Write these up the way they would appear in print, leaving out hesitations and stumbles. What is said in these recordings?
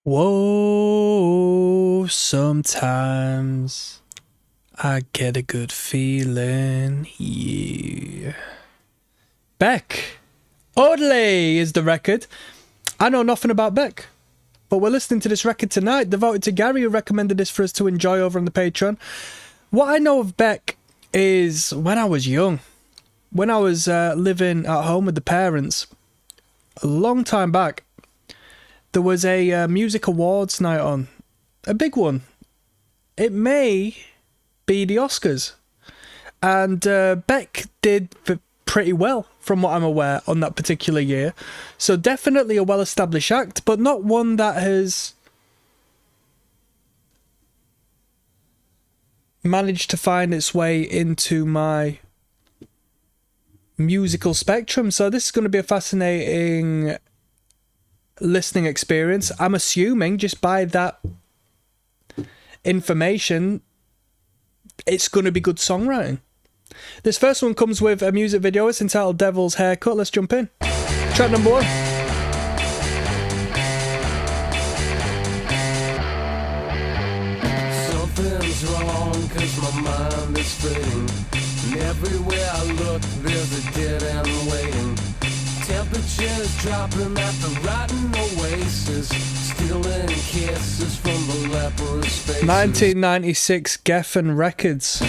Whoa, sometimes I get a good feeling, yeah. Beck. Oddly is the record. I know nothing about Beck, but we're listening to this record tonight, devoted to Gary, who recommended this for us to enjoy over on the Patreon. What I know of Beck is when I was young, when I was living at home with the parents, a long time back, there was a music awards night on, a big one. It may be the Oscars, and Beck did pretty well, from what I'm aware, on that particular year. So definitely a well-established act, but not one that has managed to find its way into my musical spectrum. So this is going to be a fascinating listening experience. I'm assuming just by that information it's going to be good songwriting. This first one comes with a music video. It's entitled Devil's Haircut. Let's jump in. Track number 1. Something's wrong 'cause my mind is fading, and everywhere I look there's a dead end waiting. Temperatures dropping at the rotten oasis, stealing kisses from the leprous faces. 1996 Geffen Records.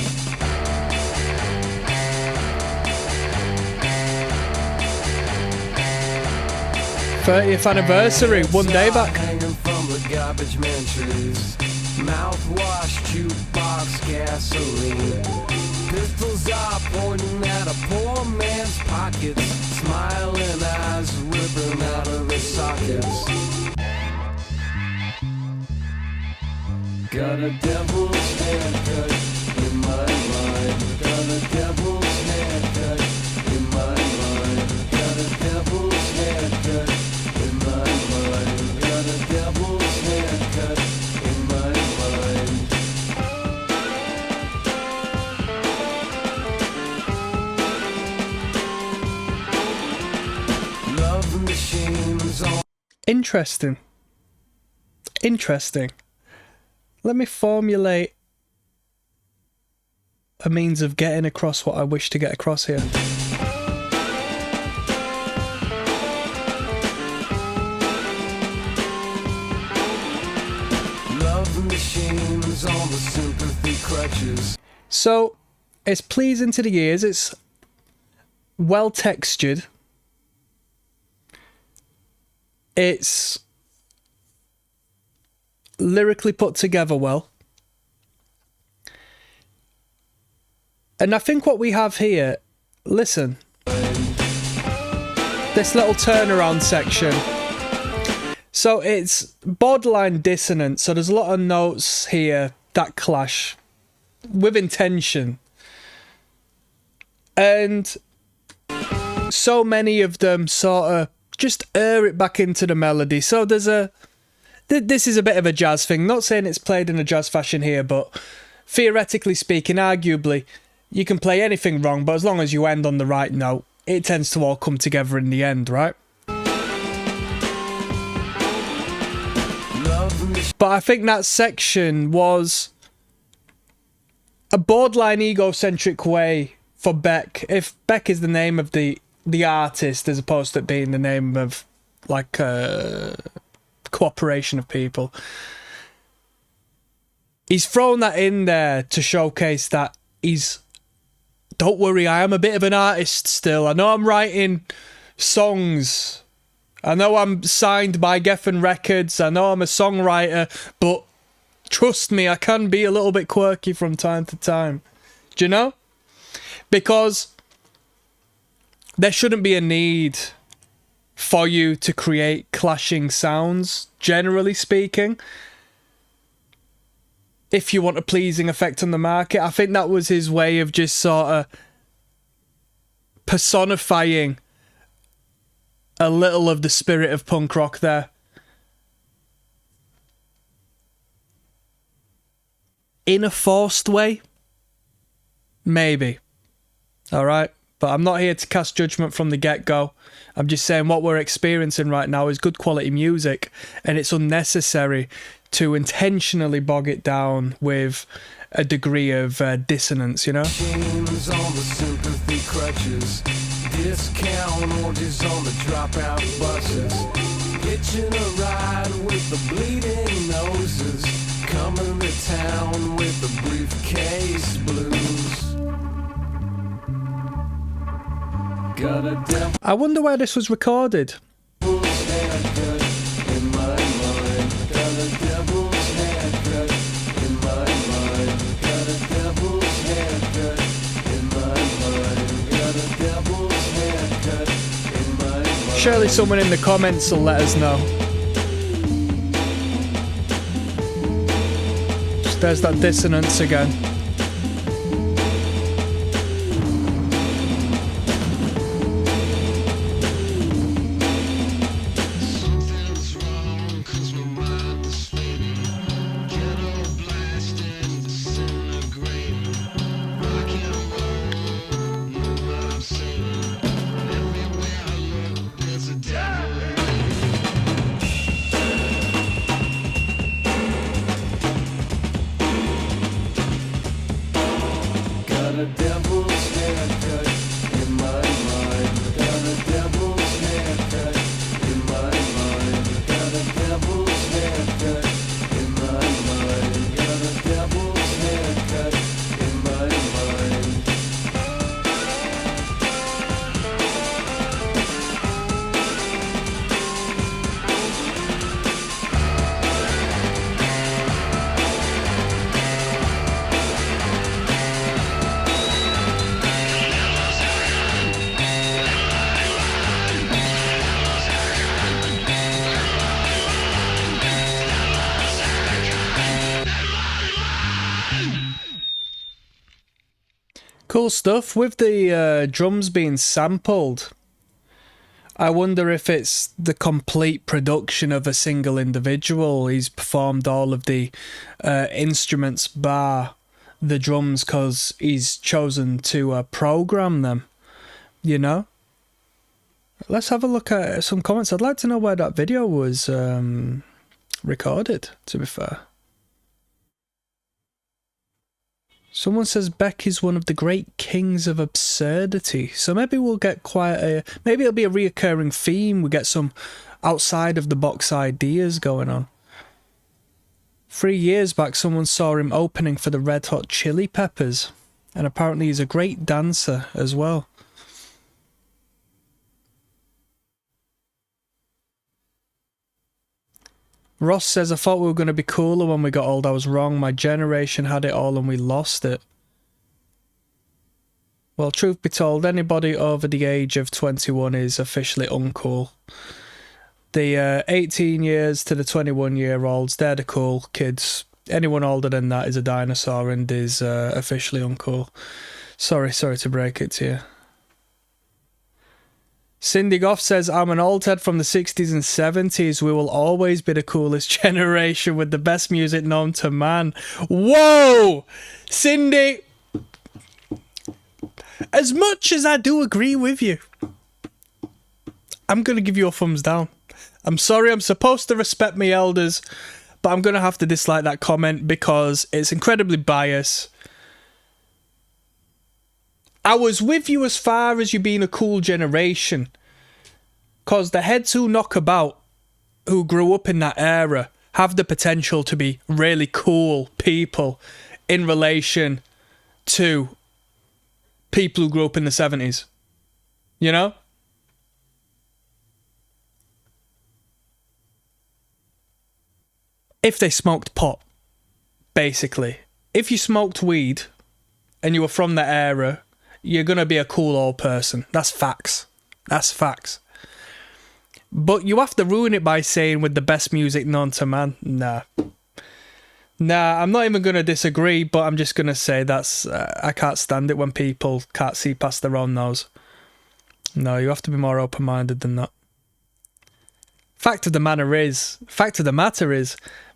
30th anniversary, one day back. Hanging from the garbage man trees, mouthwash, jukebox, gasoline. Pistols are pointing at a poor man's pockets, smiling eyes ripping out of their sockets. Got a devil's haircut in my mind. Got a devil's haircut in my mind. Got a devil's haircut in my mind. Got a devil's haircut in my mind. Love machines on. Interesting. Let me formulate a means of getting across what I wish to get across here. Love machines on the sympathy crutches. So, it's pleasing to the ears, it's well textured, it's lyrically put together well. And I think what we have here, listen, this little turnaround section. So it's borderline dissonant, so there's a lot of notes here that clash with intention. And so many of them sort of just air it back into the melody. So there's this is a bit of a jazz thing. Not saying it's played in a jazz fashion here, but theoretically speaking, arguably, you can play anything wrong, but as long as you end on the right note, it tends to all come together in the end, right? But I think that section was a borderline egocentric way for Beck. If Beck is the name of the artist as opposed to it being the name of like a cooperation of people, he's thrown that in there to showcase that don't worry, I am a bit of an artist still. I know I'm writing songs, I know I'm signed by Geffen Records, I know I'm a songwriter, but trust me, I can be a little bit quirky from time to time. Do you know? Because there shouldn't be a need for you to create clashing sounds, generally speaking, if you want a pleasing effect on the market. I think that was his way of just sort of personifying a little of the spirit of punk rock there. In a forced way? Maybe. Alright? But I'm not here to cast judgment from the get-go. I'm just saying what we're experiencing right now is good quality music, and it's unnecessary to intentionally bog it down with a degree of dissonance, you know? Chains on the sympathy crutches, discount orgies on the dropout buses, hitching a ride with the bleeding noses, coming to town with the briefcase blues. Got a I wonder where this was recorded. devil's haircut in my mind. Got a devil's haircut in my mind. Got a devil's haircut in my mind. Got a devil's haircut in my mind. Surely someone in the comments will let us know. There's that dissonance again. Something's wrong 'cause my mind is fading. Ghetto blasting, disintegrating. Rock and roll, know what I'm saying. Everywhere I look, there's a devil. Got a devil's haircut in my mind. Got a devil's haircut in my mind. Got a devil's haircut in my mind. Got a devil's haircut in my mind. Cool stuff. With the drums being sampled, I wonder if it's the complete production of a single individual. He's performed all of the instruments bar the drums because he's chosen to program them, you know? Let's have a look at some comments. I'd like to know where that video was recorded, to be fair. Someone says Beck is one of the great kings of absurdity. So maybe we'll get quite a... Maybe it'll be a reoccurring theme. We get some outside of the box ideas going on. 3 years back, someone saw him opening for the Red Hot Chili Peppers. And apparently he's a great dancer as well. Ross says, I thought we were going to be cooler when we got old. I was wrong. My generation had it all and we lost it. Well, truth be told, anybody over the age of 21 is officially uncool. The 18 years to the 21-year-olds, they're the cool kids. Anyone older than that is a dinosaur and is officially uncool. Sorry to break it to you. Cindy Goff says, I'm an old head from the 60s and 70s. We will always be the coolest generation with the best music known to man. Whoa! Cindy! As much as I do agree with you, I'm going to give you a thumbs down. I'm sorry, I'm supposed to respect my elders, but I'm going to have to dislike that comment because it's incredibly biased. I was with you as far as you being a cool generation. Because the heads who knock about, who grew up in that era, have the potential to be really cool people in relation to people who grew up in the 70s. You know? If they smoked pot, basically. If you smoked weed and you were from that era, you're going to be a cool old person. That's facts. That's facts. But you have to ruin it by saying with the best music known to man. Nah, I'm not even going to disagree, but I'm just going to say that's... I can't stand it when people can't see past their own nose. No, you have to be more open-minded than that. Fact of the matter is,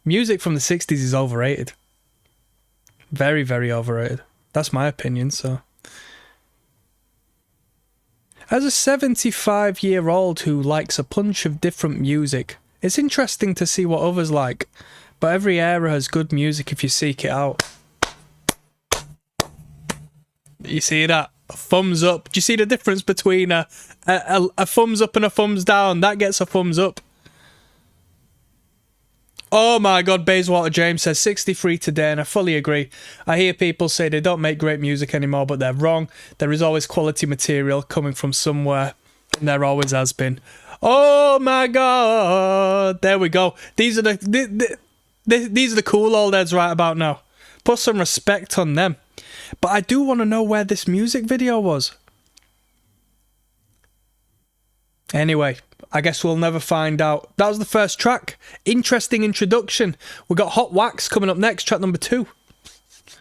music from the 60s is overrated. Very, very overrated. That's my opinion, so... As a 75-year-old who likes a bunch of different music, it's interesting to see what others like. But every era has good music if you seek it out. You see that? A thumbs up. Do you see the difference between a thumbs up and a thumbs down? That gets a thumbs up. Oh my god, Bayswater James says 63 today, and I fully agree. I hear people say they don't make great music anymore, but they're wrong. There is always quality material coming from somewhere, and there always has been. Oh my god, there we go. These are the cool old heads right about now. Put some respect on them. But I do want to know where this music video was. Anyway, I guess we'll never find out. That was the first track. Interesting introduction. We got Hot Wax coming up next, track number 2.